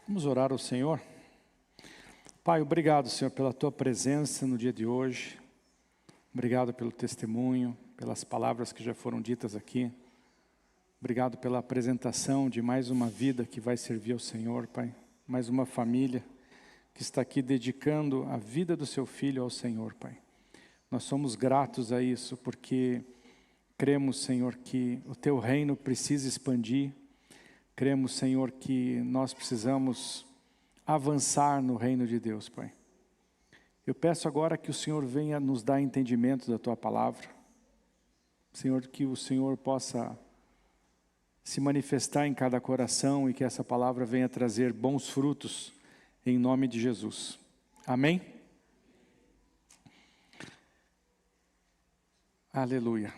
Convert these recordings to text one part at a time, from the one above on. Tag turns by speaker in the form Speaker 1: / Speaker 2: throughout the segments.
Speaker 1: Vamos orar ao Senhor. Pai, obrigado, Senhor, pela Tua presença no dia de hoje. Obrigado pelo testemunho, pelas palavras que já foram ditas aqui. Obrigado pela apresentação de mais uma vida que vai servir ao Senhor, Pai. Mais uma família que está aqui dedicando a vida do seu filho ao Senhor, Pai. Nós somos gratos a isso porque cremos, Senhor, que o Teu reino precisa expandir. Cremos, Senhor, que nós precisamos avançar no reino de Deus, Pai. Eu peço agora que o Senhor venha nos dar entendimento da Tua palavra. Senhor, que o Senhor possa se manifestar em cada coração e que essa palavra venha trazer bons frutos em nome de Jesus. Amém? Aleluia.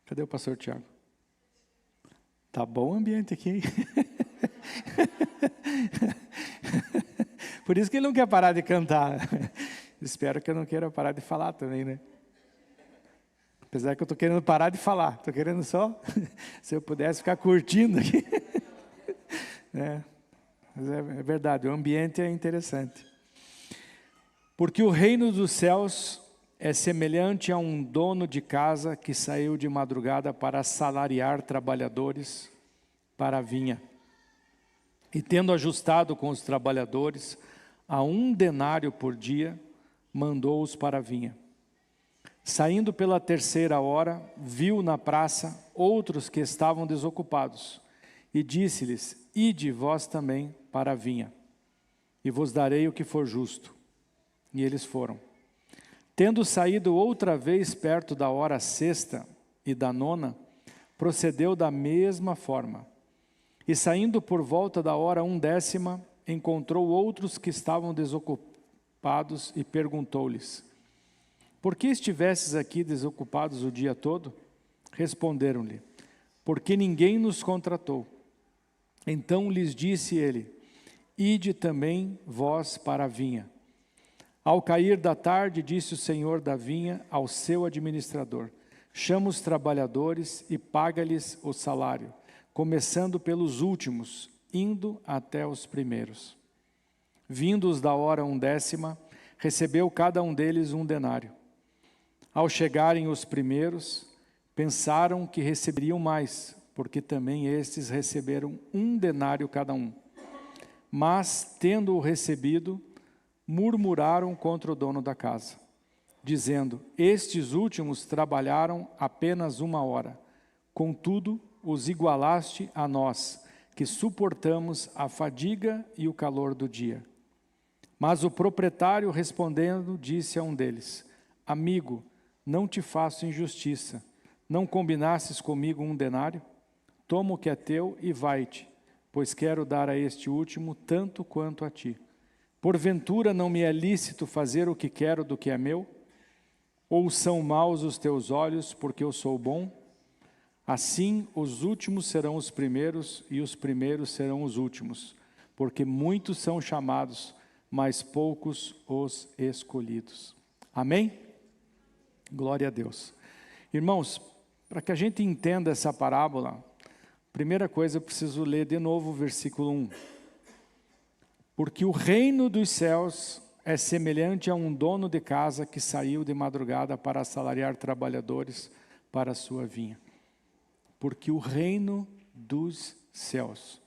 Speaker 1: Cadê o pastor Tiago? Tá bom o ambiente aqui, hein? Por isso que ele não quer parar de cantar. Espero que eu não queira parar de falar também, né? Apesar que eu estou querendo parar de falar. Estou querendo só, se eu pudesse ficar curtindo aqui. Mas é verdade, o ambiente é interessante. Porque o reino dos céus é semelhante a um dono de casa que saiu de madrugada para assalariar trabalhadores para a vinha. E tendo ajustado com os trabalhadores a 1 denário por dia, mandou-os para a vinha. Saindo pela 3ª hora, viu na praça outros que estavam desocupados, e disse-lhes: Ide vós também para a vinha, e vos darei o que for justo. E eles foram. Tendo saído outra vez perto da hora 6ª e da 9ª, procedeu da mesma forma. E saindo por volta da hora 1/10, encontrou outros que estavam desocupados e perguntou-lhes: Por que estivesses aqui desocupados o dia todo? Responderam-lhe: Porque ninguém nos contratou. Então lhes disse ele: Ide também vós para a vinha. Ao cair da tarde, disse o senhor da vinha ao seu administrador: Chama os trabalhadores e paga-lhes o salário, começando pelos últimos, indo até os primeiros. Vindos da hora 1/10, recebeu cada um deles 1 denário. Ao chegarem os primeiros, pensaram que receberiam mais, porque também estes receberam 1 denário cada um. Mas, tendo-o recebido, murmuraram contra o dono da casa, dizendo: Estes últimos trabalharam apenas 1 hora, contudo os igualaste a nós, que suportamos a fadiga e o calor do dia. Mas o proprietário, respondendo, disse a um deles: Amigo, não te faço injustiça, não combinastes comigo 1 denário? Toma o que é teu e vai-te, pois quero dar a este último tanto quanto a ti. Porventura não me é lícito fazer o que quero do que é meu? Ou são maus os teus olhos, porque eu sou bom? Assim os últimos serão os primeiros, e os primeiros serão os últimos, porque muitos são chamados, mas poucos os escolhidos. Amém? Glória a Deus. Irmãos, para que a gente entenda essa parábola, primeira coisa eu preciso ler de novo o versículo 1. Porque o reino dos céus é semelhante a um dono de casa que saiu de madrugada para assalariar trabalhadores para a sua vinha. Porque o reino dos céus.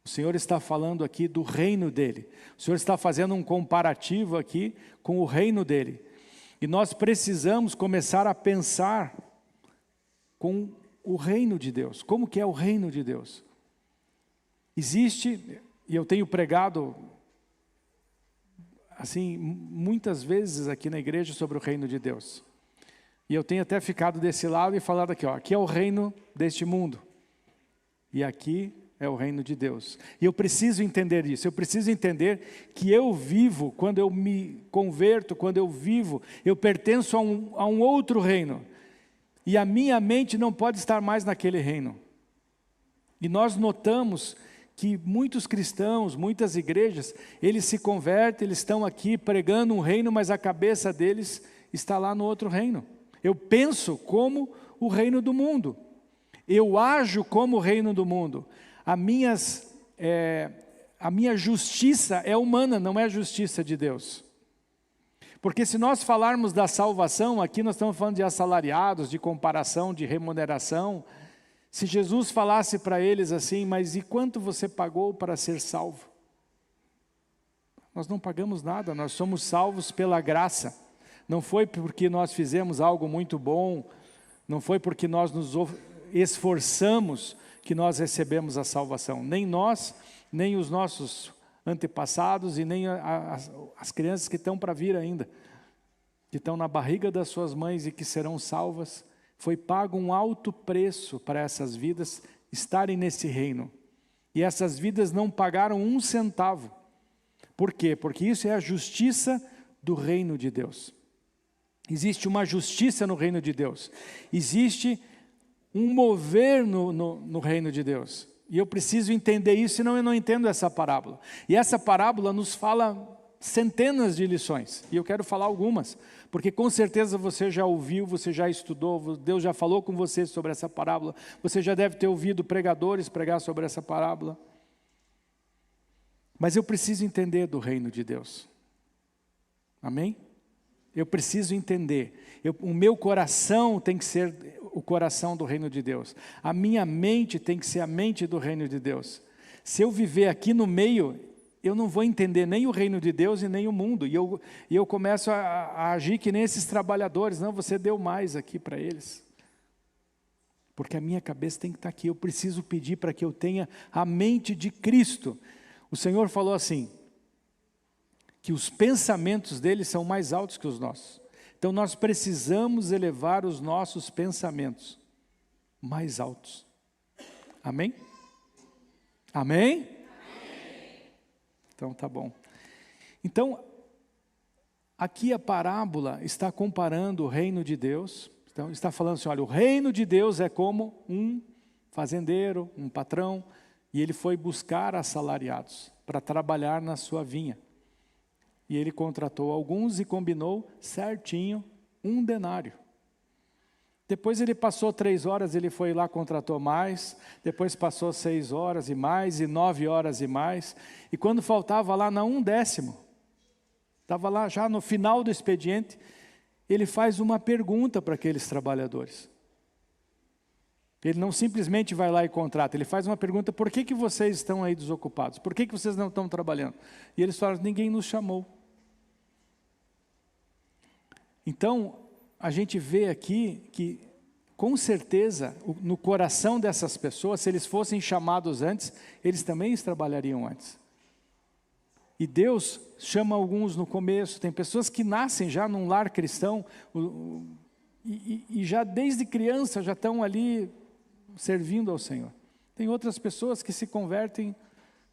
Speaker 1: O Senhor está falando aqui do reino dele. O Senhor está fazendo um comparativo aqui com o reino dele. E nós precisamos começar a pensar com o reino de Deus. Como que é o reino de Deus? Existe, e eu tenho pregado assim muitas vezes aqui na igreja sobre o reino de Deus. E eu tenho até ficado desse lado e falado aqui, ó, aqui é o reino deste mundo. E aqui é o reino de Deus. E eu preciso entender isso. Eu preciso entender que eu vivo, quando eu me converto, quando eu vivo, eu pertenço a um outro reino. E a minha mente não pode estar mais naquele reino. E nós notamos que muitos cristãos, muitas igrejas, eles se convertem, eles estão aqui pregando um reino, mas a cabeça deles está lá no outro reino. Eu penso como o reino do mundo. Eu ajo como o reino do mundo. a minha justiça é humana, não é a justiça de Deus. Porque se nós falarmos da salvação, aqui nós estamos falando de assalariados, de comparação, de remuneração. Se Jesus falasse para eles assim, mas e quanto você pagou para ser salvo? Nós não pagamos nada, nós somos salvos pela graça. Não foi porque nós fizemos algo muito bom, não foi porque nós nos esforçamos que nós recebemos a salvação. Nem nós, nem os nossos antepassados e nem as crianças que estão para vir ainda, que estão na barriga das suas mães e que serão salvas. Foi pago um alto preço para essas vidas estarem nesse reino. E essas vidas não pagaram um centavo. Por quê? Porque isso é a justiça do reino de Deus. Existe uma justiça no reino de Deus. Existe um mover no reino de Deus. E eu preciso entender isso, senão eu não entendo essa parábola. E essa parábola nos fala centenas de lições. E eu quero falar algumas. Porque com certeza você já ouviu, você já estudou, Deus já falou com você sobre essa parábola. Você já deve ter ouvido pregadores pregar sobre essa parábola. Mas eu preciso entender do reino de Deus. Amém? Eu preciso entender. O meu coração tem que ser o coração do reino de Deus. A minha mente tem que ser a mente do reino de Deus. Se eu viver aqui no meio, eu não vou entender nem o reino de Deus e nem o mundo. E eu começo a agir que nem esses trabalhadores. Não, você deu mais aqui para eles. Porque a minha cabeça tem que estar aqui. Eu preciso pedir para que eu tenha a mente de Cristo. O Senhor falou assim, que os pensamentos dele são mais altos que os nossos. Então nós precisamos elevar os nossos pensamentos mais altos. Amém? Amém? Então tá bom. Então, aqui a parábola está comparando o reino de Deus. Então está falando assim, olha, o reino de Deus é como um fazendeiro, um patrão, e ele foi buscar assalariados para trabalhar na sua vinha. E ele contratou alguns e combinou certinho 1 denário. Depois ele passou 3 horas, ele foi lá, contratou mais. Depois passou 6 horas e mais, e 9 horas e mais. E quando faltava lá na 1/10, estava lá já no final do expediente, ele faz uma pergunta para aqueles trabalhadores. Ele não simplesmente vai lá e contrata, ele faz uma pergunta, por que vocês estão aí desocupados? Por que vocês não estão trabalhando? E eles falam, ninguém nos chamou. Então, a gente vê aqui que, com certeza, no coração dessas pessoas, se eles fossem chamados antes, eles também trabalhariam antes. E Deus chama alguns no começo, tem pessoas que nascem já num lar cristão, e já desde criança já estão ali servindo ao Senhor. Tem outras pessoas que se convertem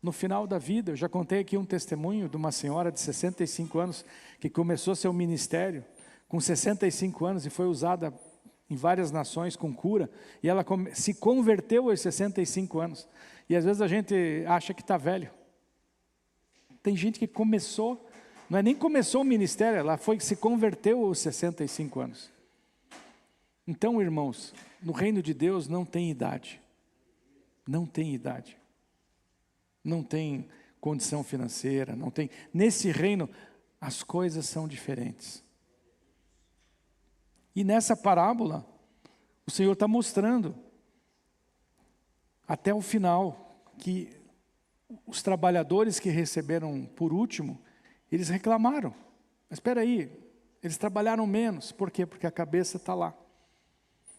Speaker 1: no final da vida. Eu já contei aqui um testemunho de uma senhora de 65 anos, que começou seu ministério com 65 anos e foi usada em várias nações com cura, e ela se converteu aos 65 anos. E às vezes a gente acha que está velho. Tem gente que começou, não é nem começou o ministério, ela se converteu aos 65 anos. Então, irmãos, no reino de Deus não tem idade. Não tem idade. Não tem condição financeira, não tem. Nesse reino, as coisas são diferentes. E nessa parábola, o Senhor está mostrando, até o final, que os trabalhadores que receberam por último, eles reclamaram. Mas espera aí, eles trabalharam menos. Por quê? Porque a cabeça está lá.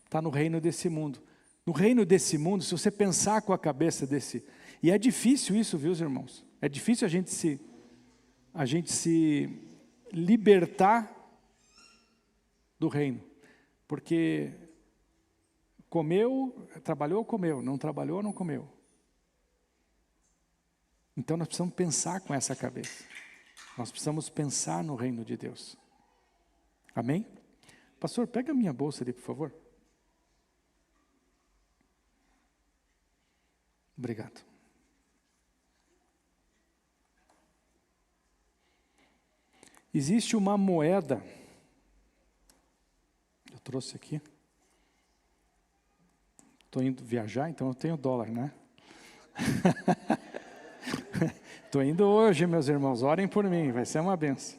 Speaker 1: Está no reino desse mundo. No reino desse mundo, se você pensar com a cabeça desse... E é difícil isso, viu, irmãos? É difícil a gente se libertar do reino. Porque trabalhou, comeu. Não trabalhou, não comeu. Então nós precisamos pensar com essa cabeça. Nós precisamos pensar no reino de Deus. Amém? Pastor, pega a minha bolsa ali, por favor. Obrigado. Existe uma moeda, eu trouxe aqui, estou indo viajar, então eu tenho dólar, né? Estou indo hoje, meus irmãos, orem por mim, vai ser uma benção.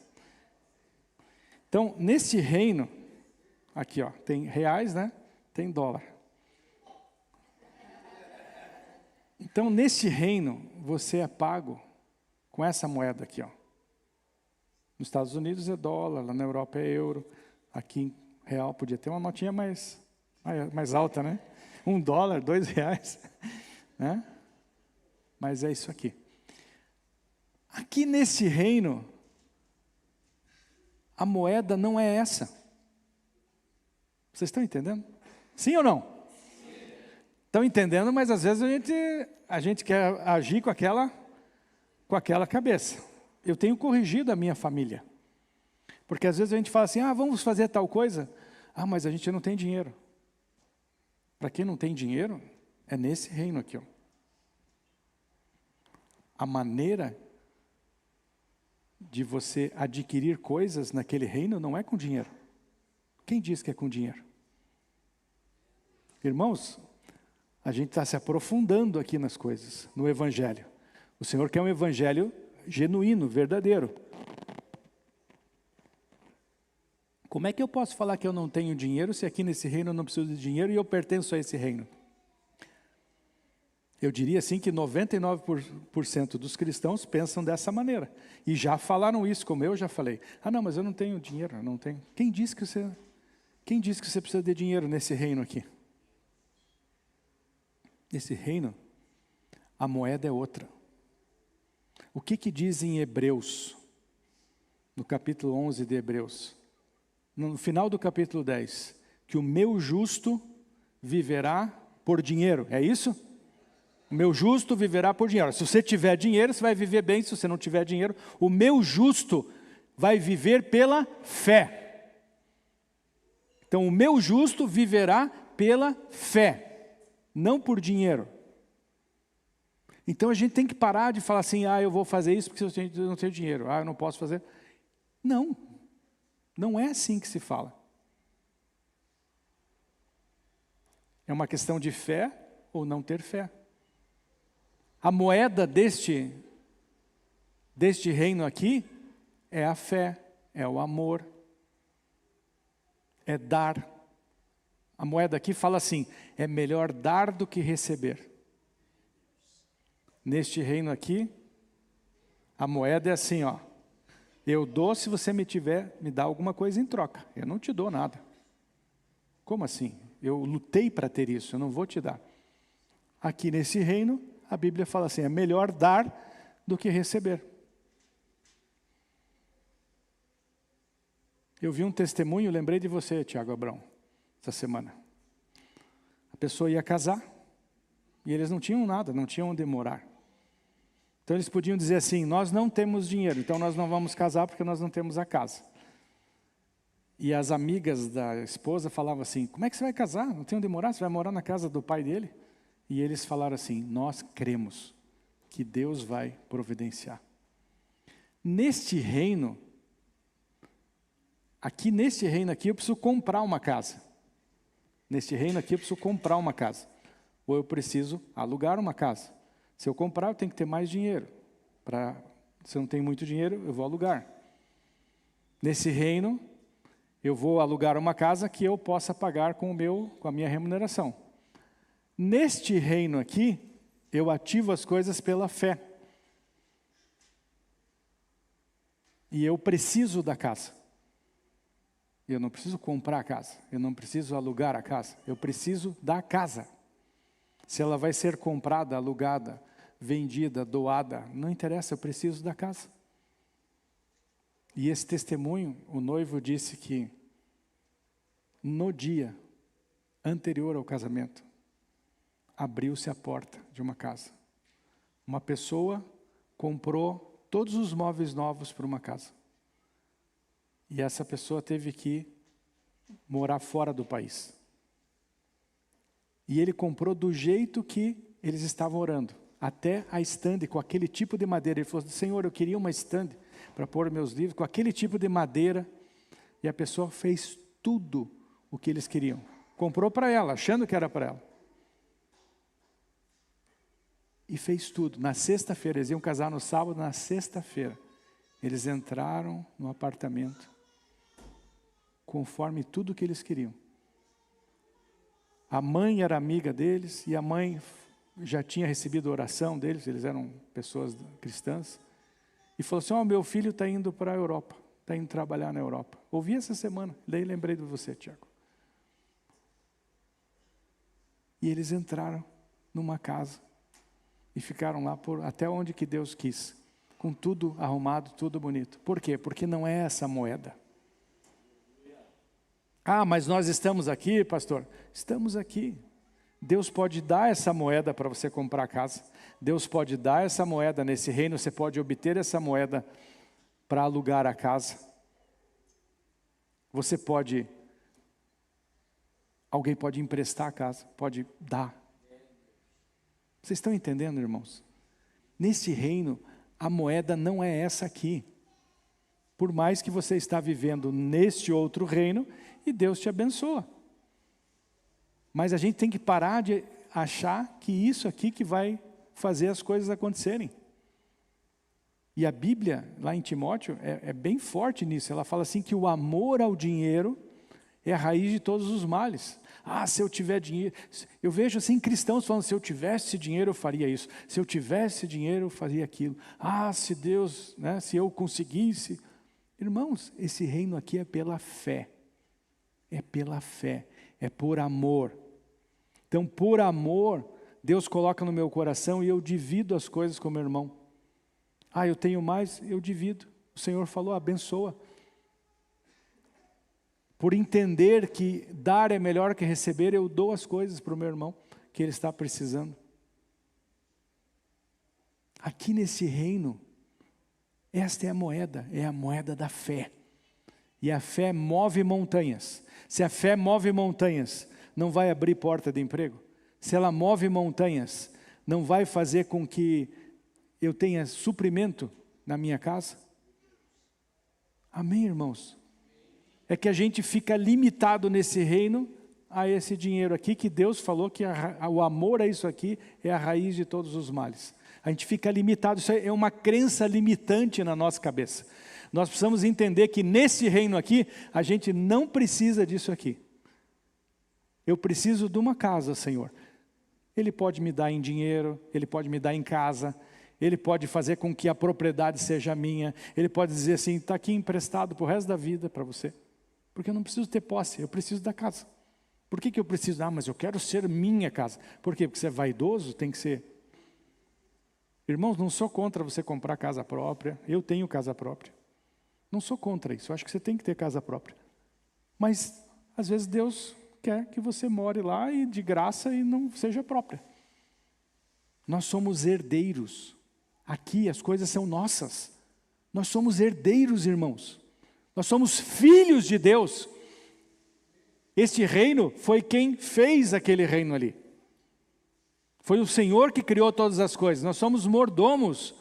Speaker 1: Então, nesse reino, aqui ó, tem reais, né? Tem dólar. Então, nesse reino, você é pago com essa moeda aqui, ó. Nos Estados Unidos é dólar, lá na Europa é euro, aqui real podia ter uma notinha mais alta, né? $1, R$2, né? Mas é isso aqui. Aqui nesse reino, a moeda não é essa. Vocês estão entendendo? Sim ou não? Estão entendendo, mas às vezes a gente quer agir com aquela cabeça. Eu tenho corrigido a minha família. Porque às vezes a gente fala assim, vamos fazer tal coisa. Mas a gente não tem dinheiro. Para quem não tem dinheiro, é nesse reino aqui, ó. A maneira de você adquirir coisas naquele reino não é com dinheiro. Quem diz que é com dinheiro? Irmãos, a gente está se aprofundando aqui nas coisas, no Evangelho. O Senhor quer um Evangelho genuíno, verdadeiro. Como é que eu posso falar que eu não tenho dinheiro, se aqui nesse reino eu não preciso de dinheiro e eu pertenço a esse reino? Eu diria assim que 99% dos cristãos pensam dessa maneira. E já falaram isso, como eu já falei. Não, mas eu não tenho dinheiro, eu não tenho. Quem disse que você precisa de dinheiro nesse reino aqui? Nesse reino, a moeda é outra. O que diz em Hebreus, no capítulo 11 de Hebreus? No final do capítulo 10, que o meu justo viverá por dinheiro, é isso? O meu justo viverá por dinheiro. Se você tiver dinheiro, você vai viver bem. Se você não tiver dinheiro, o meu justo vai viver pela fé. Então, o meu justo viverá pela fé, não por dinheiro. Então, a gente tem que parar de falar assim, eu vou fazer isso porque eu não tenho dinheiro. Eu não posso fazer. Não, não é assim que se fala. É uma questão de fé ou não ter fé. A moeda deste reino aqui é a fé, é o amor, é dar. A moeda aqui fala assim, é melhor dar do que receber. Neste reino aqui, a moeda é assim, eu dou se você me dá alguma coisa em troca, eu não te dou nada. Como assim? Eu lutei para ter isso, eu não vou te dar. Aqui nesse reino, a Bíblia fala assim, é melhor dar do que receber. Eu vi um testemunho, lembrei de você, Tiago Abrão, essa semana. A pessoa ia casar, e eles não tinham nada, não tinham onde morar. Então eles podiam dizer assim, nós não temos dinheiro, então nós não vamos casar porque nós não temos a casa. E as amigas da esposa falavam assim, como é que você vai casar? Não tem onde morar? Você vai morar na casa do pai dele? E eles falaram assim, nós cremos que Deus vai providenciar. Neste reino, neste reino aqui eu preciso comprar uma casa. Neste reino aqui eu preciso comprar uma casa. Ou eu preciso alugar uma casa. Se eu comprar, eu tenho que ter mais dinheiro. Se eu não tenho muito dinheiro, eu vou alugar. Nesse reino, eu vou alugar uma casa que eu possa pagar com a minha remuneração. Neste reino aqui, eu ativo as coisas pela fé. E eu preciso da casa. Eu não preciso comprar a casa. Eu não preciso alugar a casa. Eu preciso da casa. Se ela vai ser comprada, alugada, vendida, doada, não interessa, eu preciso da casa. E esse testemunho, o noivo disse que no dia anterior ao casamento, abriu-se a porta de uma casa. Uma pessoa comprou todos os móveis novos para uma casa. E essa pessoa teve que morar fora do país. E ele comprou do jeito que eles estavam orando. Até a estande, com aquele tipo de madeira. Ele falou, Senhor, eu queria uma estande para pôr meus livros, com aquele tipo de madeira. E a pessoa fez tudo o que eles queriam. Comprou para ela, achando que era para ela. e fez tudo. Na sexta-feira, eles iam casar no sábado, na sexta-feira, eles entraram no apartamento, conforme tudo que eles queriam. A mãe era amiga deles, e a mãe já tinha recebido a oração deles, eles eram pessoas cristãs, e falou assim: meu filho está indo para a Europa, está indo trabalhar na Europa. Ouvi essa semana, daí lembrei de você, Tiago. E eles entraram numa casa, e ficaram lá até onde que Deus quis, com tudo arrumado, tudo bonito. Por quê? Porque não é essa moeda. Mas nós estamos aqui, pastor. Estamos aqui. Deus pode dar essa moeda para você comprar casa. Deus pode dar essa moeda nesse reino. Você pode obter essa moeda para alugar a casa. Você pode... Alguém pode emprestar a casa, pode dar. Vocês estão entendendo, irmãos? Nesse reino, a moeda não é essa aqui. Por mais que você está vivendo neste outro reino, e Deus te abençoa. Mas a gente tem que parar de achar que isso aqui que vai fazer as coisas acontecerem. E a Bíblia, lá em Timóteo, é bem forte nisso. Ela fala assim que o amor ao dinheiro é a raiz de todos os males. Se eu tiver dinheiro... Eu vejo assim cristãos falando: se eu tivesse dinheiro eu faria isso. Se eu tivesse dinheiro eu faria aquilo. Se Deus, né, se eu conseguisse... Irmãos, esse reino aqui é pela fé. É pela fé. É por amor. Então, por amor, Deus coloca no meu coração e eu divido as coisas com meu irmão. Eu tenho mais, eu divido. O Senhor falou: abençoa. Por entender que dar é melhor que receber, eu dou as coisas para o meu irmão que ele está precisando. Aqui nesse reino, esta é a moeda da fé. E a fé move montanhas. Se a fé move montanhas, não vai abrir porta de emprego. Se ela move montanhas, não vai fazer com que eu tenha suprimento na minha casa. Amém, irmãos? É que a gente fica limitado nesse reino a esse dinheiro aqui, que Deus falou que o amor a isso aqui é a raiz de todos os males. A gente fica limitado, isso é uma crença limitante na nossa cabeça. Nós precisamos entender que nesse reino aqui, a gente não precisa disso aqui. Eu preciso de uma casa, Senhor. Ele pode me dar em dinheiro, Ele pode me dar em casa, Ele pode fazer com que a propriedade seja minha, Ele pode dizer assim: está aqui emprestado para o resto da vida para você. Porque eu não preciso ter posse, eu preciso da casa. Por que eu preciso? Mas eu quero ser minha casa. Por quê? Porque você é vaidoso, tem que ser. Irmãos, não sou contra você comprar casa própria, eu tenho casa própria. Não sou contra isso, eu acho que você tem que ter casa própria. Mas, às vezes, Deus quer que você more lá e de graça e não seja própria. Nós somos herdeiros. Aqui as coisas são nossas. Nós somos herdeiros, irmãos. Nós somos filhos de Deus. Este reino foi quem fez aquele reino ali. Foi o Senhor que criou todas as coisas. Nós somos mordomos.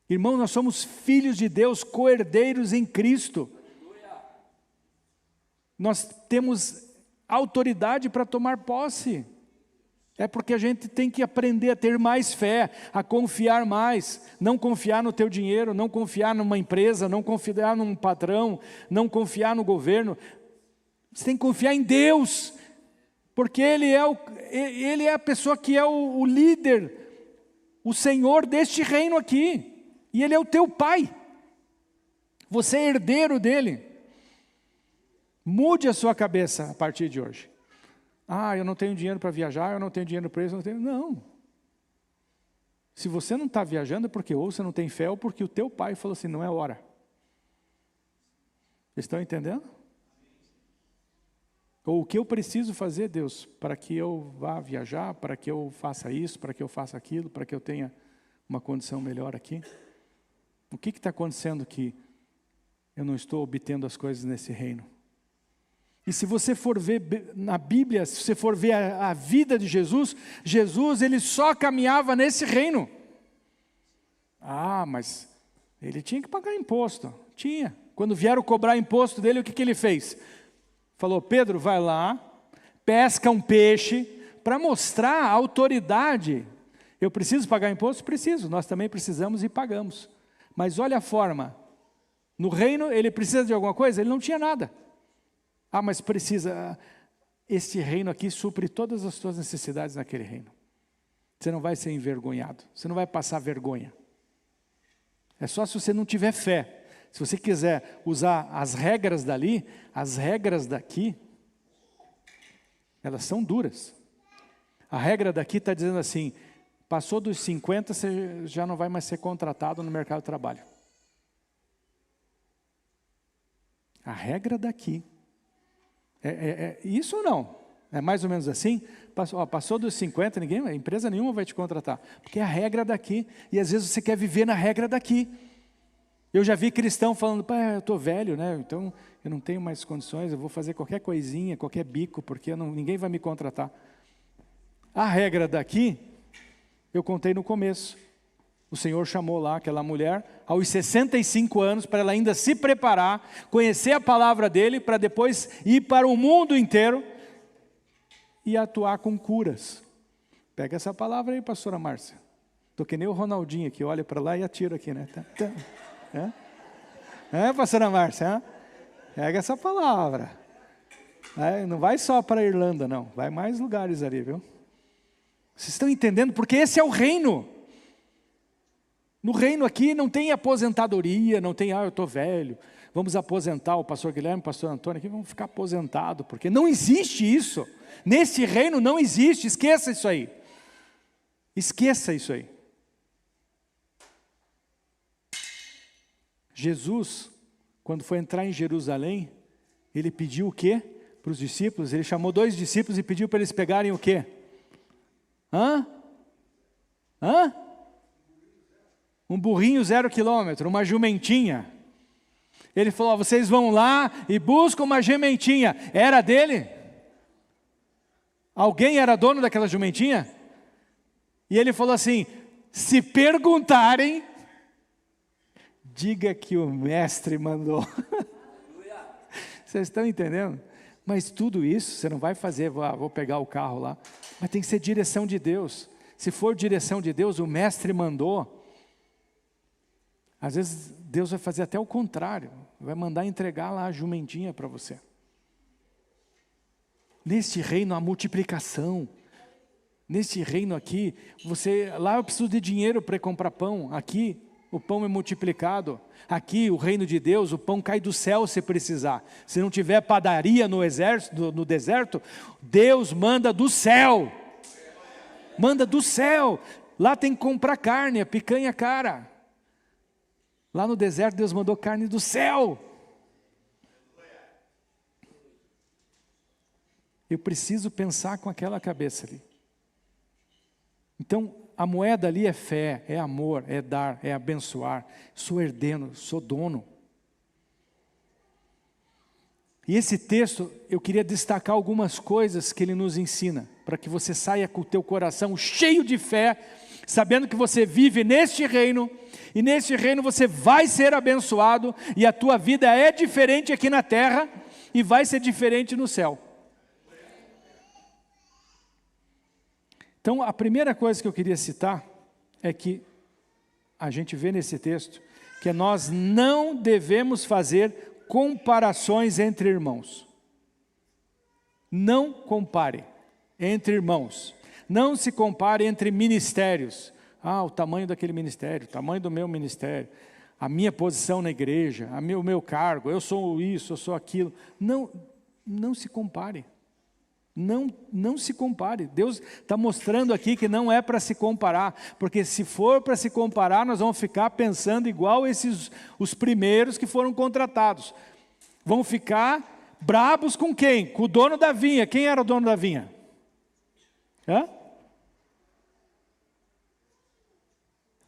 Speaker 1: Irmão, nós somos filhos de Deus, co-herdeiros em Cristo. Nós temos autoridade para tomar posse. É porque a gente tem que aprender a ter mais fé, a confiar mais, não confiar no teu dinheiro, não confiar numa empresa, não confiar num patrão, não confiar no governo. Você tem que confiar em Deus, porque Ele é a pessoa que é o líder, o Senhor deste reino aqui, e Ele é o teu Pai. Você é herdeiro dEle. Mude a sua cabeça a partir de hoje. Eu não tenho dinheiro para viajar, eu não tenho dinheiro para isso, não. Se você não está viajando é porque ou você não tem fé ou porque o teu pai falou assim: não é hora. Vocês estão entendendo? Ou o que eu preciso fazer, Deus, para que eu vá viajar, para que eu faça isso, para que eu faça aquilo, para que eu tenha uma condição melhor aqui? O que está acontecendo que eu não estou obtendo as coisas nesse reino? E se você for ver na Bíblia, se você for ver a vida de Jesus, ele só caminhava nesse reino. Mas ele tinha que pagar imposto. Tinha. Quando vieram cobrar imposto dele, o que ele fez? Falou: Pedro, vai lá, pesca um peixe, para mostrar a autoridade Eu preciso pagar imposto? Preciso, nós também precisamos e pagamos. Mas olha a forma. No reino, ele precisa de alguma coisa? Ele não tinha nada. Ah, mas precisa. Este reino aqui supre todas as suas necessidades naquele reino. Você não vai ser envergonhado, você não vai passar vergonha. É só se você não tiver fé. Se você quiser usar as regras dali, as regras daqui, elas são duras. A regra daqui está dizendo assim, passou dos 50, você já não vai mais ser contratado no mercado de trabalho. A regra daqui. Isso ou não? É mais ou menos assim? Passou dos 50, empresa nenhuma vai te contratar. Porque é a regra daqui. E às vezes você quer viver na regra daqui. Eu já vi cristão falando, pai, eu estou velho, né? Então eu não tenho mais condições, eu vou fazer qualquer coisinha, qualquer bico, porque ninguém vai me contratar. A regra daqui, eu contei no começo. O Senhor chamou lá aquela mulher, aos 65 anos, para ela ainda se preparar, conhecer a palavra dele, para depois ir para o mundo inteiro e atuar com curas. Pega essa palavra aí, pastora Márcia. Estou que nem o Ronaldinho aqui, olha para lá e atira aqui, né? Pastora Márcia? Pega essa palavra. Não vai só para a Irlanda, não. Vai mais lugares ali, viu? Vocês estão entendendo? Porque esse é o reino. No reino aqui não tem aposentadoria, não tem, eu estou velho, vamos aposentar o pastor Guilherme, o pastor Antônio aqui, vamos ficar aposentado, porque não existe isso. Nesse reino não existe, esqueça isso aí. Esqueça isso aí. Jesus, quando foi entrar em Jerusalém, ele pediu o quê para os discípulos? Ele chamou 2 discípulos e pediu para eles pegarem o quê? Um burrinho 0 quilômetro, uma jumentinha. Ele falou, vocês vão lá e buscam uma jumentinha. Era dele? Alguém era dono daquela jumentinha? E ele falou assim, se perguntarem, diga que o mestre mandou. Vocês estão entendendo? Mas tudo isso você não vai fazer, vou pegar o carro lá. Mas tem que ser direção de Deus. Se for direção de Deus, o mestre mandou. Às vezes Deus vai fazer até o contrário. Vai mandar entregar lá a jumentinha para você. Neste reino há multiplicação. Neste reino aqui, lá eu preciso de dinheiro para comprar pão. Aqui o pão é multiplicado. Aqui o reino de Deus, o pão cai do céu se precisar. Se não tiver padaria no deserto, Deus manda do céu. Manda do céu. Lá tem que comprar carne, a picanha cara. Lá no deserto Deus mandou carne do céu. Eu preciso pensar com aquela cabeça ali. Então, a moeda ali é fé, é amor, é dar, é abençoar. Sou herdeiro, sou dono. E esse texto, eu queria destacar algumas coisas que ele nos ensina, para que você saia com o teu coração cheio de fé, sabendo que você vive neste reino, e neste reino você vai ser abençoado, e a tua vida é diferente aqui na terra, e vai ser diferente no céu. Então, a primeira coisa que eu queria citar é que a gente vê nesse texto que nós não devemos fazer comparações entre irmãos. Não compare entre irmãos. Não se compare entre ministérios. O tamanho daquele ministério, o tamanho do meu ministério, a minha posição na igreja, o meu cargo, eu sou isso, eu sou aquilo. Não se compare. Não se compare. Deus está mostrando aqui que não é para se comparar, porque se for para se comparar, nós vamos ficar pensando igual os primeiros que foram contratados. Vão ficar brabos com quem? Com o dono da vinha. Quem era o dono da vinha?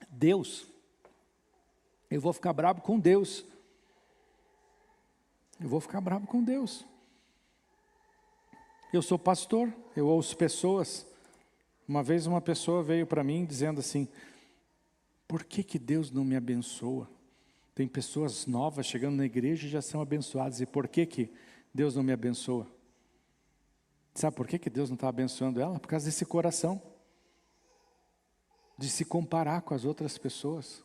Speaker 1: Deus. Eu vou ficar bravo com Deus. Eu vou ficar bravo com Deus. Eu sou pastor, eu ouço pessoas. Uma vez uma pessoa veio para mim dizendo assim, por que Deus não me abençoa? Tem pessoas novas chegando na igreja e já são abençoadas. E por que Deus não me abençoa? Sabe por que Deus não está abençoando ela? Por causa desse coração. de se comparar com as outras pessoas.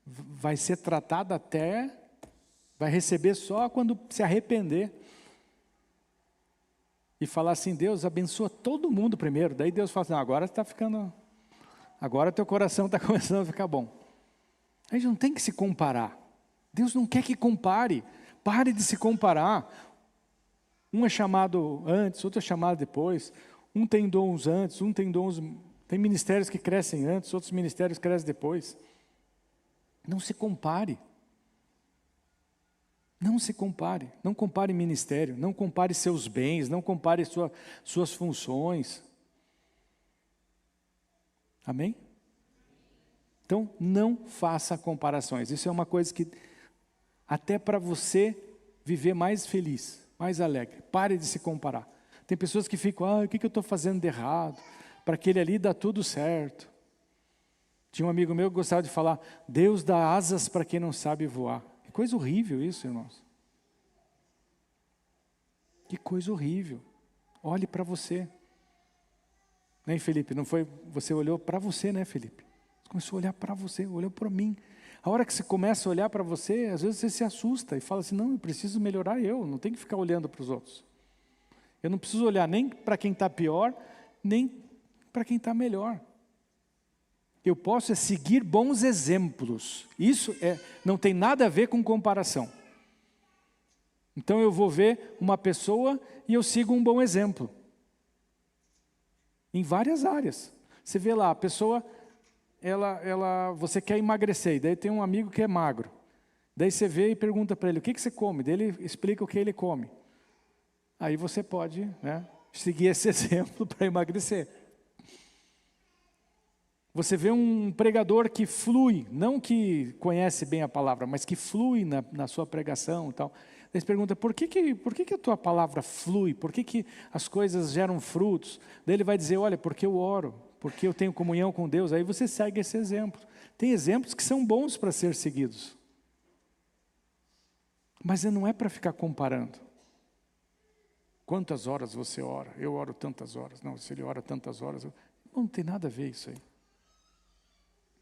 Speaker 1: Vai ser tratado até, vai receber só quando se arrepender. E falar assim, Deus abençoa todo mundo primeiro. Daí Deus fala assim, agora está ficando, agora teu coração está começando a ficar bom. A gente não tem que se comparar. Deus não quer que compare. Pare de se comparar. Um é chamado antes, outro é chamado depois. Um tem dons antes, um tem dons... Tem ministérios que crescem antes, outros ministérios crescem depois. Não se compare. Não se compare. Não compare ministério, não compare seus bens, não compare suas funções. Amém? Então, não faça comparações. Isso é uma coisa que, até para você viver mais feliz, mais alegre, pare de se comparar. Tem pessoas que ficam, o que eu estou fazendo de errado? Para aquele ali dá tudo certo. Tinha um amigo meu que gostava de falar, Deus dá asas para quem não sabe voar. Que coisa horrível isso, irmãos. Que coisa horrível. Olhe para você. Né, Felipe? Não foi, você olhou para você, né, Felipe? Você começou a olhar para você, olhou para mim. A hora que você começa a olhar para você, às vezes você se assusta e fala assim, não, eu preciso melhorar eu, não tenho que ficar olhando para os outros. Eu não preciso olhar nem para quem está pior, nem para quem está melhor. Eu posso seguir bons exemplos. Isso não tem nada a ver com comparação. Então eu vou ver uma pessoa e eu sigo um bom exemplo. Em várias áreas. Você vê lá, a pessoa, você quer emagrecer, e daí tem um amigo que é magro. Daí você vê e pergunta para ele, o que você come? Daí ele explica o que ele come. Aí você pode, né, seguir esse exemplo para emagrecer. Você vê um pregador que flui, não que conhece bem a palavra, mas que flui na sua pregação e tal. Daí você pergunta, por que a tua palavra flui? Por que as coisas geram frutos? Daí ele vai dizer, olha, porque eu oro, porque eu tenho comunhão com Deus. Aí você segue esse exemplo. Tem exemplos que são bons para ser seguidos. Mas não é para ficar comparando. Quantas horas você ora? Eu oro tantas horas. Não, se ele ora tantas horas... Não tem nada a ver isso aí.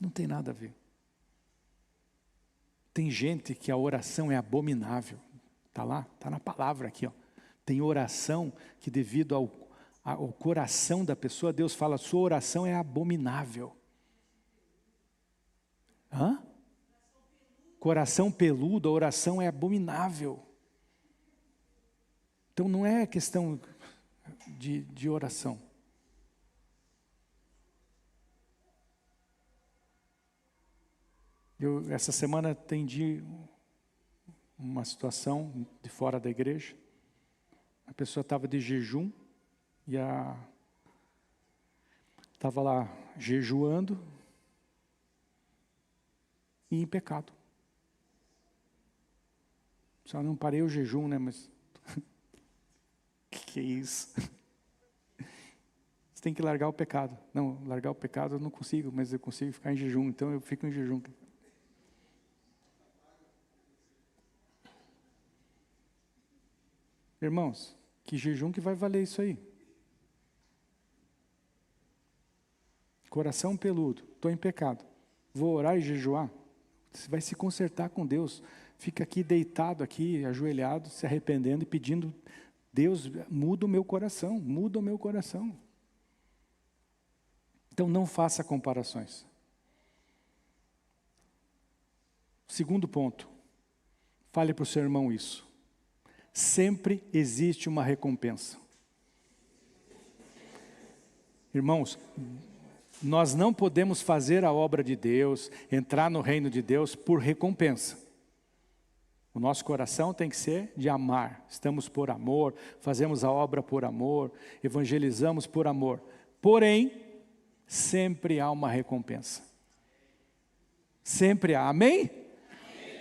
Speaker 1: Não tem nada a ver. Tem gente que a oração é abominável. Está lá, está na palavra aqui. Ó. Tem oração que devido ao coração da pessoa, Deus fala, sua oração é abominável. Hã? Coração peludo, a oração é abominável. Então não é questão de oração. Eu, essa semana, atendi uma situação de fora da igreja. A pessoa estava de jejum e estava lá jejuando e em pecado. Só não parei o jejum, né? Mas que é isso? Você tem que largar o pecado. Não, largar o pecado eu não consigo, mas eu consigo ficar em jejum, então eu fico em jejum. Irmãos, que jejum que vai valer isso aí? Coração peludo, estou em pecado. Vou orar e jejuar? Você vai se consertar com Deus. Fica aqui deitado, aqui, ajoelhado, se arrependendo e pedindo, Deus, muda o meu coração, muda o meu coração. Então não faça comparações. Segundo ponto, fale para o seu irmão isso. Sempre existe uma recompensa. Irmãos, nós não podemos fazer a obra de Deus, entrar no reino de Deus por recompensa. O nosso coração tem que ser de amar. Estamos por amor, fazemos a obra por amor, evangelizamos por amor. Porém, sempre há uma recompensa. Sempre há. Amém?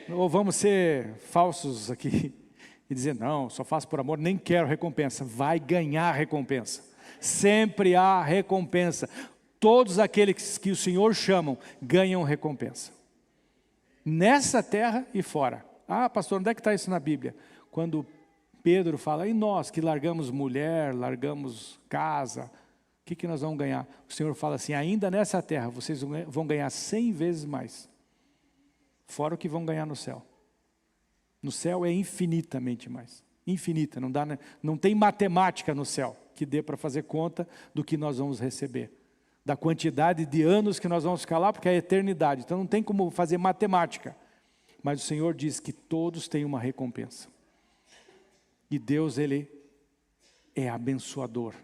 Speaker 1: Amém. Ou vamos ser falsos aqui e dizer, não, só faço por amor, nem quero recompensa. Vai ganhar recompensa. Sempre há recompensa. Todos aqueles que o Senhor chamam, ganham recompensa. Nessa terra e fora. Ah, pastor, onde é que está isso na Bíblia? Quando Pedro fala, e nós que largamos mulher, largamos casa, que nós vamos ganhar? O Senhor fala assim, ainda nessa terra, vocês vão ganhar 100 vezes mais. Fora o que vão ganhar no céu. No céu é infinitamente mais. Infinita, não tem matemática no céu que dê para fazer conta do que nós vamos receber. Da quantidade de anos que nós vamos ficar lá, porque é a eternidade. Então não tem como fazer matemática. Mas o Senhor diz que todos têm uma recompensa. E Deus, Ele é abençoador.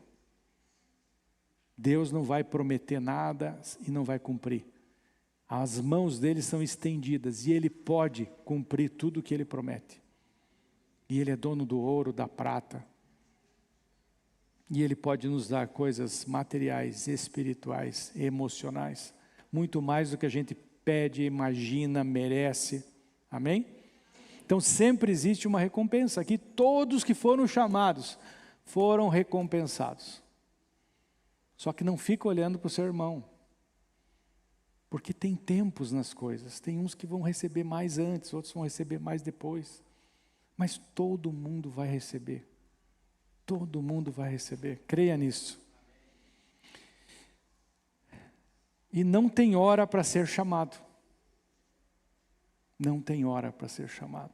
Speaker 1: Deus não vai prometer nada e não vai cumprir. As mãos dele são estendidas e Ele pode cumprir tudo o que Ele promete. E Ele é dono do ouro, da prata. E Ele pode nos dar coisas materiais, espirituais, emocionais. Muito mais do que a gente pede, imagina, merece. Amém? Então sempre existe uma recompensa. Aqui todos que foram chamados foram recompensados. Só que não fica olhando para o seu irmão. Porque tem tempos nas coisas. Tem uns que vão receber mais antes, outros vão receber mais depois. Mas todo mundo vai receber. Todo mundo vai receber. Creia nisso. E não tem hora para ser chamado. Não tem hora para ser chamado.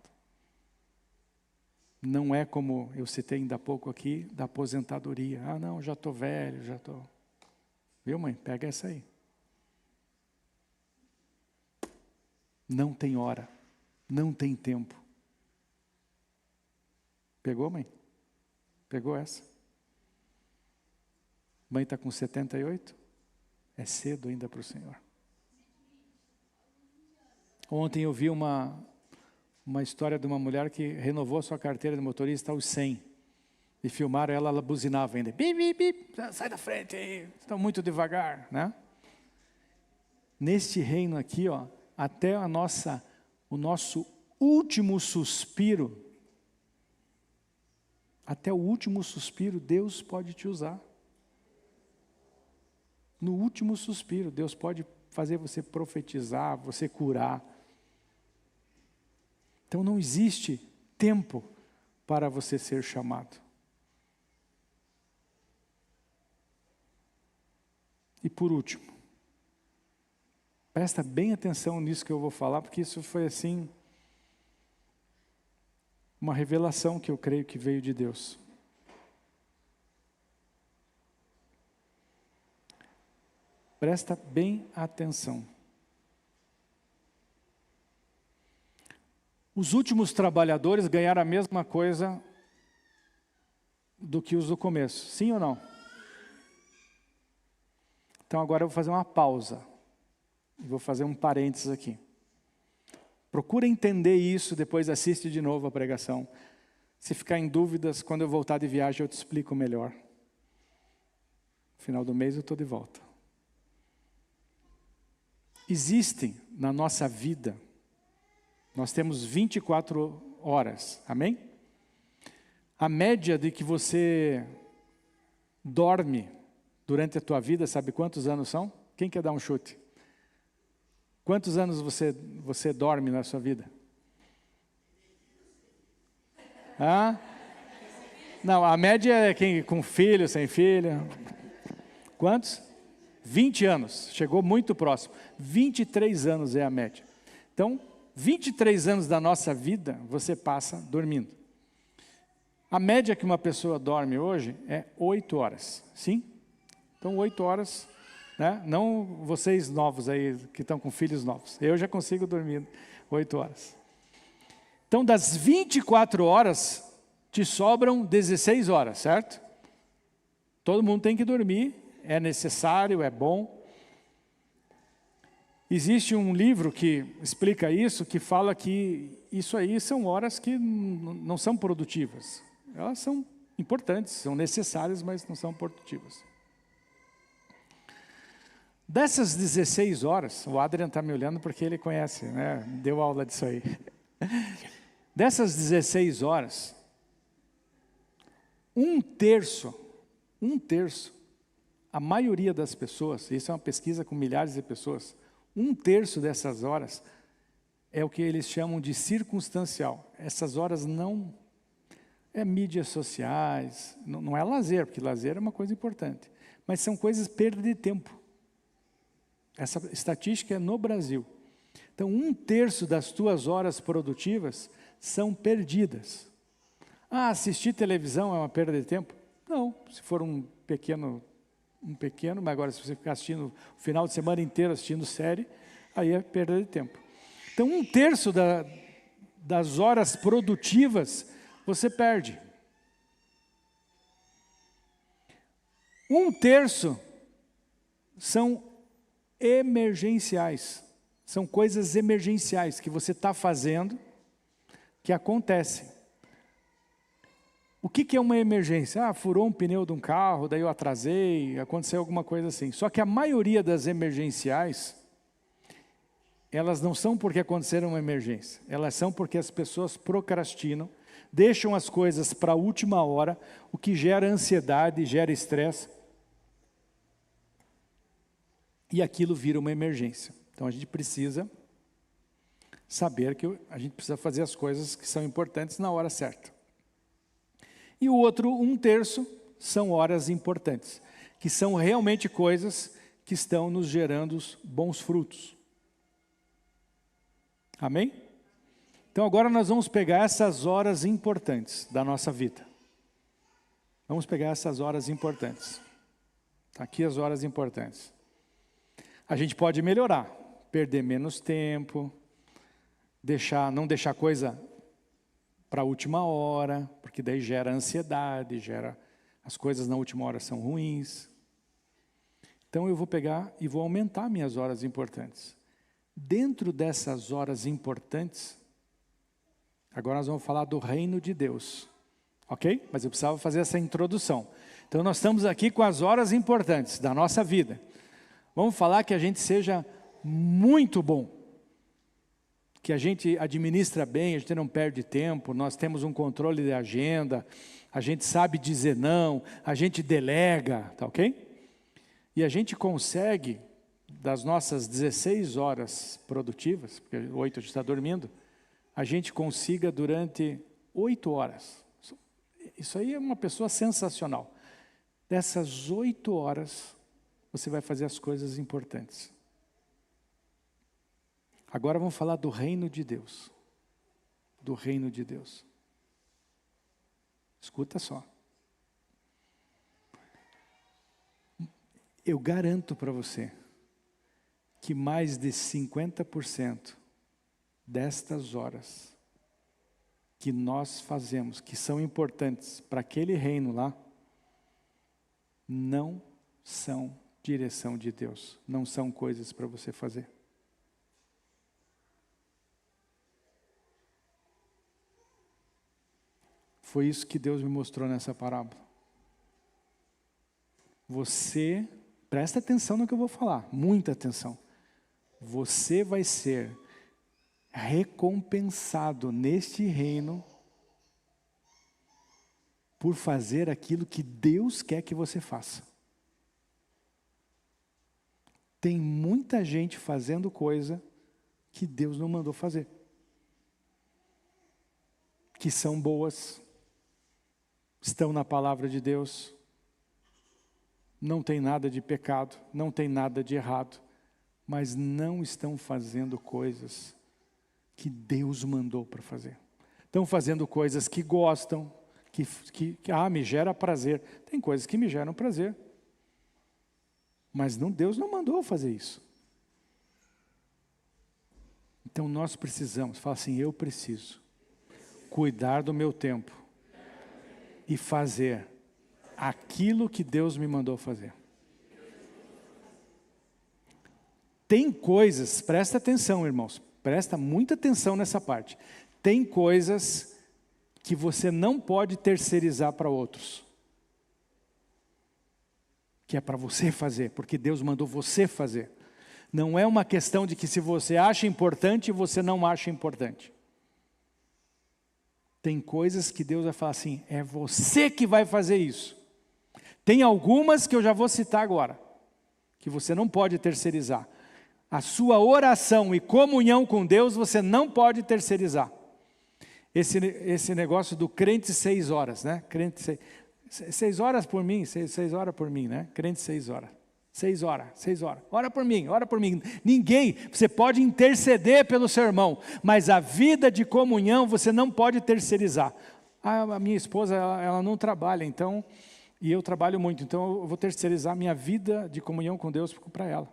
Speaker 1: Não é como eu citei ainda há pouco aqui, da aposentadoria. Ah não, já estou velho, já estou... Viu, mãe? Pega essa aí. Não tem hora. Não tem tempo. Pegou, mãe? Pegou essa? Mãe está com 78? É cedo ainda para o Senhor. Ontem eu vi uma história de uma mulher que renovou sua carteira de motorista aos 100. E filmaram ela, ela buzinava ainda. Bip, bip, bip, sai da frente aí, estão muito devagar, né? Neste reino aqui, ó, até o nosso último suspiro, até o último suspiro, Deus pode te usar. No último suspiro, Deus pode fazer você profetizar, você curar. Então não existe tempo para você ser chamado. E por último, presta bem atenção nisso que eu vou falar, porque isso foi assim, uma revelação que eu creio que veio de Deus. Presta bem atenção. Os últimos trabalhadores ganharam a mesma coisa do que os do começo, sim ou não? Então agora eu vou fazer uma pausa. E vou fazer um parênteses aqui. Procura entender isso, depois assiste de novo a pregação. Se ficar em dúvidas, quando eu voltar de viagem eu te explico melhor. No final do mês eu estou de volta. Existem na nossa vida, nós temos 24 horas, amém? A média de que você dorme durante a tua vida, sabe quantos anos são? Quem quer dar um chute? Quantos anos você dorme na sua vida? Ah? Não, a média é quem com filho, sem filho. Quantos? 20 anos, chegou muito próximo. 23 anos é a média. Então, 23 anos da nossa vida, você passa dormindo. A média que uma pessoa dorme hoje é 8 horas, sim? Então, 8 horas, né? Não vocês novos aí, que estão com filhos novos. Eu já consigo dormir 8 horas. Então, das 24 horas, te sobram 16 horas, certo? Todo mundo tem que dormir, é necessário, é bom. Existe um livro que explica isso, que fala que isso aí são horas que não são produtivas. Elas são importantes, são necessárias, mas não são produtivas. Dessas 16 horas, o Adrian está me olhando porque ele conhece, né? Deu aula disso aí. Dessas 16 horas, um terço, a maioria das pessoas, isso é uma pesquisa com milhares de pessoas, um terço dessas horas é o que eles chamam de circunstancial. Essas horas não é mídias sociais, não é lazer, porque lazer é uma coisa importante. Mas são coisas perda de tempo. Essa estatística é no Brasil. Então, 1/3 das tuas horas produtivas são perdidas. Ah, assistir televisão é uma perda de tempo? Não, se for um pequeno, mas agora se você ficar assistindo o final de semana inteiro assistindo série, aí é perda de tempo. Então, 1/3 das horas produtivas você perde. 1/3 são emergenciais. São coisas emergenciais que você está fazendo, que acontecem. O que é uma emergência? Ah, furou um pneu de um carro, daí eu atrasei, aconteceu alguma coisa assim. Só que a maioria das emergenciais, elas não são porque aconteceram uma emergência. Elas são porque as pessoas procrastinam, deixam as coisas para a última hora, o que gera ansiedade, gera estresse. E aquilo vira uma emergência. Então a gente precisa saber que a gente precisa fazer as coisas que são importantes na hora certa. E o outro 1/3 são horas importantes, que são realmente coisas que estão nos gerando bons frutos. Amém? Então agora nós vamos pegar essas horas importantes da nossa vida. Vamos pegar essas horas importantes. Tá aqui as horas importantes. A gente pode melhorar, perder menos tempo, não deixar coisa para a última hora, porque daí gera ansiedade, as coisas na última hora são ruins. Então eu vou pegar e vou aumentar minhas horas importantes. Dentro dessas horas importantes, agora nós vamos falar do reino de Deus, ok? Mas eu precisava fazer essa introdução. Então nós estamos aqui com as horas importantes da nossa vida. Vamos falar que a gente seja muito bom, que a gente administra bem, a gente não perde tempo, nós temos um controle de agenda, a gente sabe dizer não, a gente delega, tá ok? E a gente consegue, das nossas 16 horas produtivas, porque 8 a gente está dormindo, a gente consiga durante 8 horas. Isso aí é uma pessoa sensacional. Dessas 8 horas, você vai fazer as coisas importantes. Agora vamos falar do reino de Deus. Do reino de Deus. Escuta só. Eu garanto para você que mais de 50% destas horas que nós fazemos, que são importantes para aquele reino lá, não são direção de Deus, não são coisas para você fazer. Foi isso que Deus me mostrou nessa parábola. Você, presta atenção no que eu vou falar, muita atenção. Você vai ser recompensado neste reino por fazer aquilo que Deus quer que você faça. Tem muita gente fazendo coisa que Deus não mandou fazer. Que são boas, estão na palavra de Deus, não tem nada de pecado, não tem nada de errado, mas não estão fazendo coisas que Deus mandou para fazer. Estão fazendo coisas que gostam, que me gera prazer. Tem coisas que me geram prazer. Mas Deus não mandou fazer isso. Então nós precisamos, fala assim, eu preciso cuidar do meu tempo e fazer aquilo que Deus me mandou fazer. Tem coisas, presta atenção, irmãos, presta muita atenção nessa parte. Tem coisas que você não pode terceirizar para outros. Que é para você fazer, porque Deus mandou você fazer. Não é uma questão de que se você acha importante, você não acha importante. Tem coisas que Deus vai falar assim, é você que vai fazer isso. Tem algumas que eu já vou citar agora, que você não pode terceirizar. A sua oração e comunhão com Deus, você não pode terceirizar. Esse negócio do crente 6 horas, né? 6 horas por mim, 6 horas por mim, né? Crente 6 horas. 6 horas. Ora por mim, ora por mim. Ninguém, você pode interceder pelo seu irmão, mas a vida de comunhão você não pode terceirizar. A minha esposa, ela não trabalha, então, e eu trabalho muito, então eu vou terceirizar minha vida de comunhão com Deus para ela.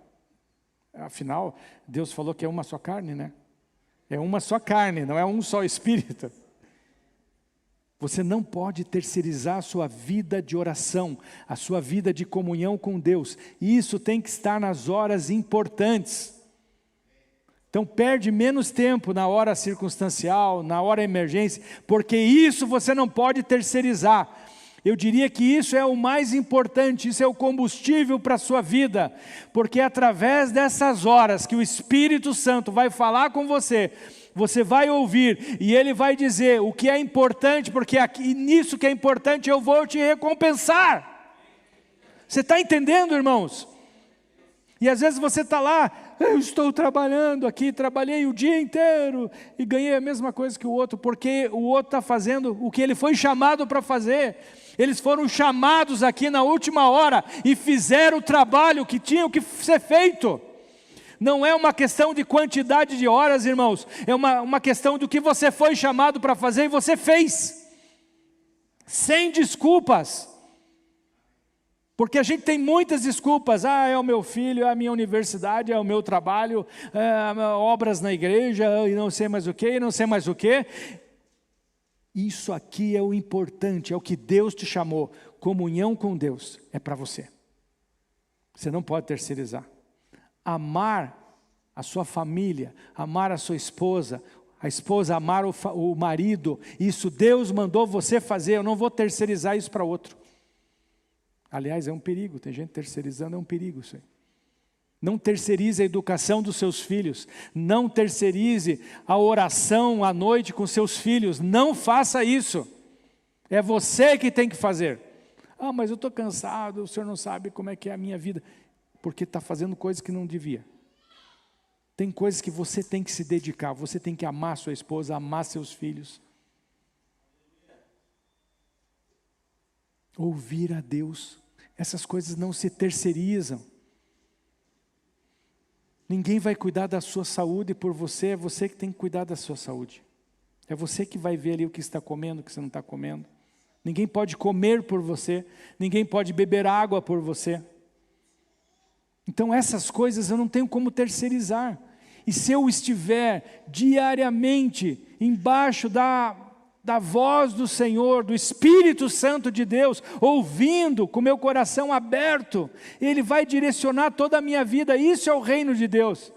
Speaker 1: Afinal, Deus falou que é uma só carne, né? É uma só carne, não é um só espírito. Você não pode terceirizar a sua vida de oração, a sua vida de comunhão com Deus. E isso tem que estar nas horas importantes. Então perde menos tempo na hora circunstancial, na hora emergência, porque isso você não pode terceirizar. Eu diria que isso é o mais importante, isso é o combustível para a sua vida, porque é através dessas horas que o Espírito Santo vai falar com você, você vai ouvir e Ele vai dizer o que é importante, porque aqui, nisso que é importante eu vou te recompensar. Você está entendendo, irmãos? E às vezes você está lá, eu estou trabalhando aqui, trabalhei o dia inteiro e ganhei a mesma coisa que o outro, porque o outro está fazendo o que ele foi chamado para fazer. Eles foram chamados aqui na última hora e fizeram o trabalho que tinham que ser feito. Não é uma questão de quantidade de horas, irmãos, é uma questão do que você foi chamado para fazer e você fez, sem desculpas. Porque a gente tem muitas desculpas, é o meu filho, é a minha universidade, é o meu trabalho, obras na igreja, e não sei mais o que, Isso aqui é o importante, é o que Deus te chamou. Comunhão com Deus é para você. Você não pode terceirizar. Amar a sua família, amar a sua esposa, a esposa amar o marido, isso Deus mandou você fazer, eu não vou terceirizar isso para outro. Aliás, é um perigo, tem gente terceirizando, é um perigo isso aí. Não terceirize a educação dos seus filhos, não terceirize a oração à noite com seus filhos, não faça isso, é você que tem que fazer. Mas eu estou cansado, o senhor não sabe como é que é a minha vida, porque está fazendo coisas que não devia. Tem coisas que você tem que se dedicar, você tem que amar sua esposa, amar seus filhos. Ouvir a Deus, essas coisas não se terceirizam. Ninguém vai cuidar da sua saúde por você, é você que tem que cuidar da sua saúde. É você que vai ver ali o que está comendo, o que você não está comendo. Ninguém pode comer por você, ninguém pode beber água por você. Então essas coisas eu não tenho como terceirizar. E se eu estiver diariamente embaixo da voz do Senhor, do Espírito Santo de Deus, ouvindo, com meu coração aberto, Ele vai direcionar toda a minha vida. Isso é o reino de Deus.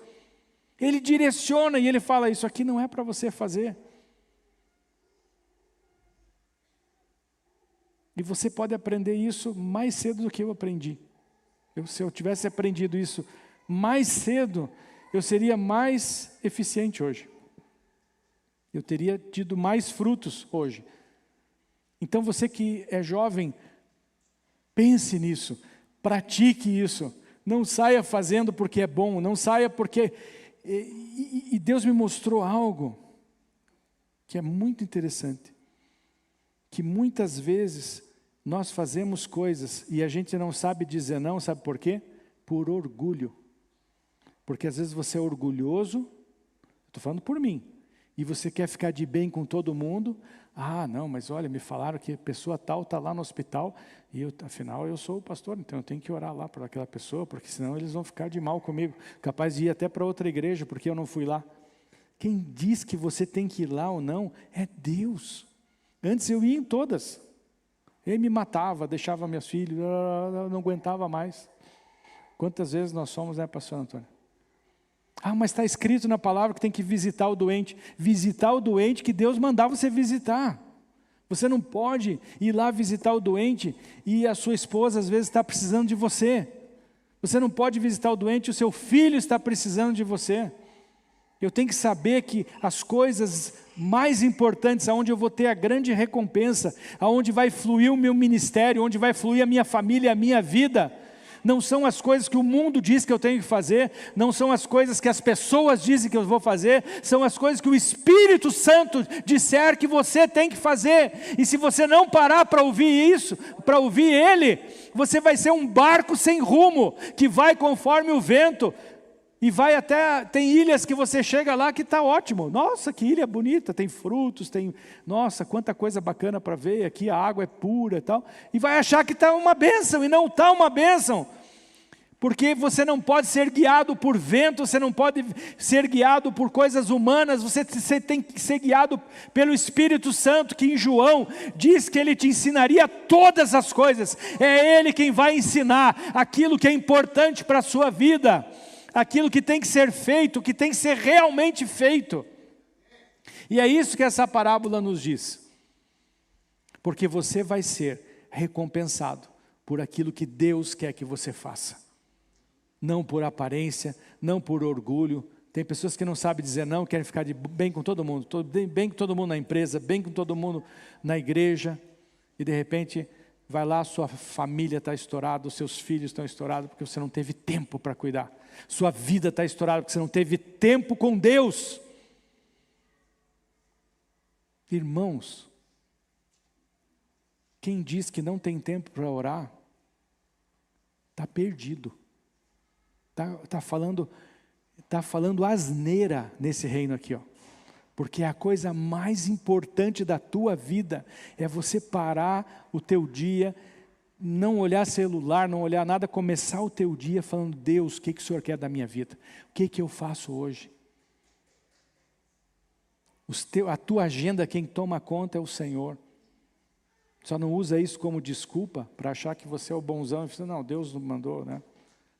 Speaker 1: Ele direciona e Ele fala, isso aqui não é para você fazer. E você pode aprender isso mais cedo do que eu aprendi. Se eu tivesse aprendido isso mais cedo, eu seria mais eficiente hoje. Eu teria tido mais frutos hoje. Então você que é jovem, pense nisso, pratique isso. Não saia fazendo porque é bom, não saia porque... E Deus me mostrou algo que é muito interessante. Que muitas vezes nós fazemos coisas e a gente não sabe dizer não, sabe por quê? Por orgulho. Porque às vezes você é orgulhoso, estou falando por mim, e você quer ficar de bem com todo mundo. Não, mas olha, me falaram que a pessoa tal está lá no hospital, e afinal eu sou o pastor, então eu tenho que orar lá por aquela pessoa, porque senão eles vão ficar de mal comigo, capaz de ir até para outra igreja, porque eu não fui lá. Quem diz que você tem que ir lá ou não, é Deus. Antes eu ia em todas, ele me matava, deixava meus filhos, não aguentava mais. Quantas vezes nós somos, né, pastor Antônio? Mas está escrito na palavra que tem que visitar o doente. Visitar o doente que Deus mandar você visitar. Você não pode ir lá visitar o doente e a sua esposa às vezes está precisando de você. Você não pode visitar o doente e o seu filho está precisando de você. Eu tenho que saber que as coisas mais importantes, aonde eu vou ter a grande recompensa, aonde vai fluir o meu ministério, onde vai fluir a minha família, a minha vida, não são as coisas que o mundo diz que eu tenho que fazer, não são as coisas que as pessoas dizem que eu vou fazer, são as coisas que o Espírito Santo disser que você tem que fazer. E se você não parar para ouvir isso, para ouvir Ele, você vai ser um barco sem rumo, que vai conforme o vento, e vai até, tem ilhas que você chega lá que está ótimo. Nossa, que ilha bonita, tem frutos, nossa, quanta coisa bacana para ver, aqui a água é pura e tal. E vai achar que está uma bênção, e não está uma bênção. Porque você não pode ser guiado por vento, você não pode ser guiado por coisas humanas, você tem que ser guiado pelo Espírito Santo, que em João diz que Ele te ensinaria todas as coisas. É Ele quem vai ensinar aquilo que é importante para a sua vida, aquilo que tem que ser feito, que tem que ser realmente feito. E é isso que essa parábola nos diz. Porque você vai ser recompensado por aquilo que Deus quer que você faça. Não por aparência, não por orgulho. Tem pessoas que não sabem dizer não, querem ficar bem com todo mundo, bem com todo mundo na empresa, bem com todo mundo na igreja, e de repente vai lá, sua família está estourada, os seus filhos estão estourados porque você não teve tempo para cuidar. Sua vida está estourada porque você não teve tempo com Deus. Irmãos, quem diz que não tem tempo para orar, está perdido. Está falando asneira nesse reino aqui, ó. Porque a coisa mais importante da tua vida é você parar o teu dia, não olhar celular, não olhar nada, começar o teu dia falando: Deus, o que o Senhor quer da minha vida? O que eu faço hoje? A tua agenda, quem toma conta é o Senhor. Só não usa isso como desculpa para achar que você é o bonzão e fala: não, Deus não mandou, né?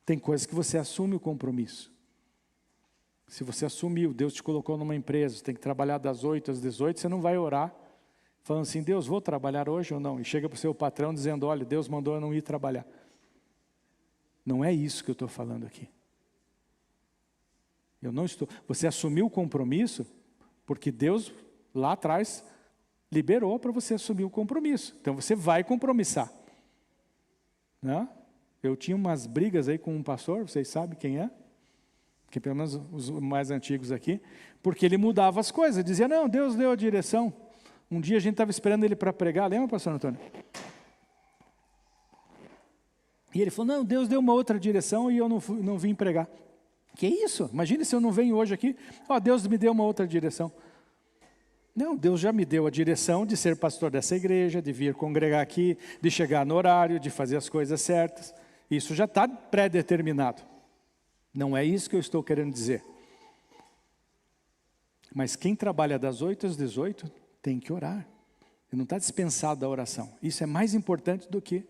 Speaker 1: Tem coisas que você assume o compromisso. Se você assumiu, Deus te colocou numa empresa, você tem que trabalhar das 8 às 18, você não vai orar, falando assim: Deus, vou trabalhar hoje ou não? E chega para o seu patrão dizendo: olha, Deus mandou eu não ir trabalhar. Não é isso que eu estou falando aqui. Você assumiu o compromisso, porque Deus, lá atrás, liberou para você assumir o compromisso. Então você vai compromissar. Né? Eu tinha umas brigas aí com um pastor, vocês sabem quem é? Que pelo menos os mais antigos aqui, porque ele mudava as coisas, dizia: não, Deus deu a direção. Um dia a gente estava esperando ele para pregar, lembra, pastor Antônio? E ele falou: não, Deus deu uma outra direção e eu não vim pregar. Que isso? Imagine se eu não venho hoje aqui, Deus me deu uma outra direção. Não, Deus já me deu a direção de ser pastor dessa igreja, de vir congregar aqui, de chegar no horário, de fazer as coisas certas. Isso já está pré-determinado. Não é isso que eu estou querendo dizer. Mas quem trabalha das 8 às 18 tem que orar. Ele não está dispensado da oração. Isso é mais importante do que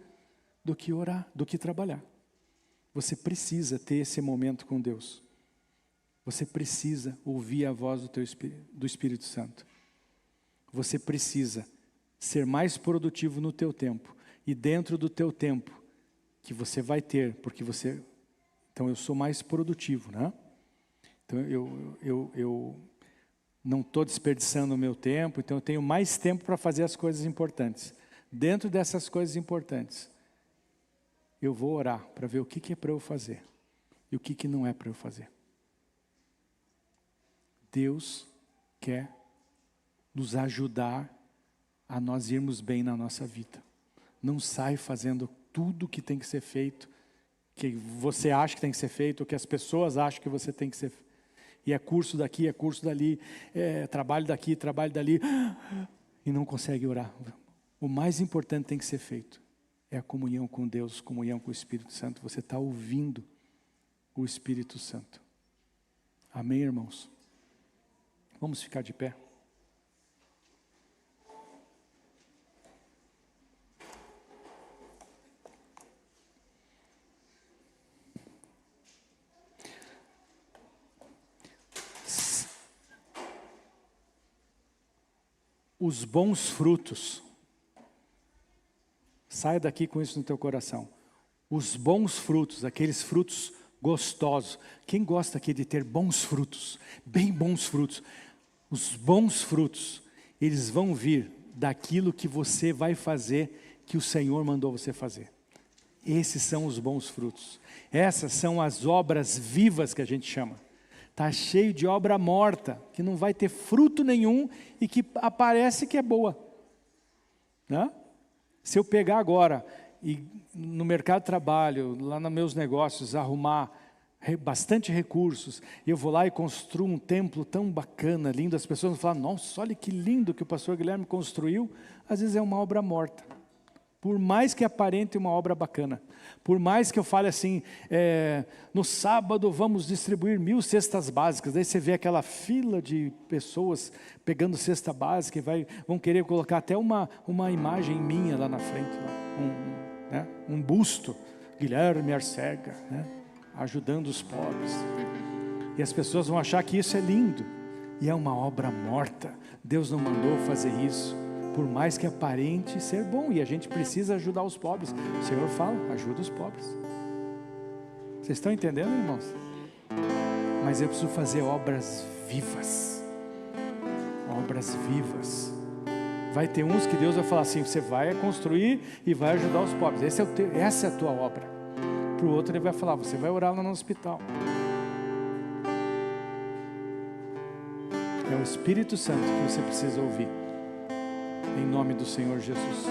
Speaker 1: orar, do que trabalhar. Você precisa ter esse momento com Deus. Você precisa ouvir a voz do Espírito Santo. Você precisa ser mais produtivo no teu tempo. E dentro do teu tempo que você vai ter, porque você... Então eu sou mais produtivo, né? Então eu não estou desperdiçando o meu tempo, então eu tenho mais tempo para fazer as coisas importantes. Dentro dessas coisas importantes, eu vou orar para ver o que é para eu fazer e o que não é para eu fazer. Deus quer nos ajudar a nós irmos bem na nossa vida. Não sai fazendo tudo que tem que ser feito, que você acha que tem que ser feito, ou que as pessoas acham que você tem que ser feito. E é curso daqui, é curso dali, é trabalho daqui, trabalho dali, e não consegue orar. O mais importante tem que ser feito, é a comunhão com Deus, comunhão com o Espírito Santo. Você está ouvindo o Espírito Santo. Amém, irmãos? Vamos ficar de pé. Os bons frutos, saia daqui com isso no teu coração. Os bons frutos, aqueles frutos gostosos. Quem gosta aqui de ter bons frutos, bem bons frutos? Os bons frutos, eles vão vir daquilo que você vai fazer, que o Senhor mandou você fazer. Esses são os bons frutos. Essas são as obras vivas que a gente chama. Está cheio de obra morta, que não vai ter fruto nenhum e que aparece que é boa. Né? Se eu pegar agora e no mercado de trabalho, lá nos meus negócios, arrumar bastante recursos, e eu vou lá e construo um templo tão bacana, lindo, as pessoas vão falar, nossa, olha que lindo que o pastor Guilherme construiu, às vezes é uma obra morta. Por mais que aparente uma obra bacana, por mais que eu fale assim, no sábado vamos distribuir 1000 cestas básicas, daí você vê aquela fila de pessoas pegando cesta básica e vão querer colocar até uma imagem minha lá na frente, um busto, Guilherme Arcega, né, ajudando os pobres. E as pessoas vão achar que isso é lindo, e é uma obra morta. Deus não mandou fazer isso. Por mais que aparente ser bom, e a gente precisa ajudar os pobres. O Senhor fala, ajuda os pobres. Vocês estão entendendo, irmãos? Mas eu preciso fazer obras vivas. Obras vivas. Vai ter uns que Deus vai falar assim, você vai construir e vai ajudar os pobres. Essa é a tua obra. Para o outro ele vai falar, você vai orar lá no hospital. É o Espírito Santo que você precisa ouvir. Em nome do Senhor Jesus.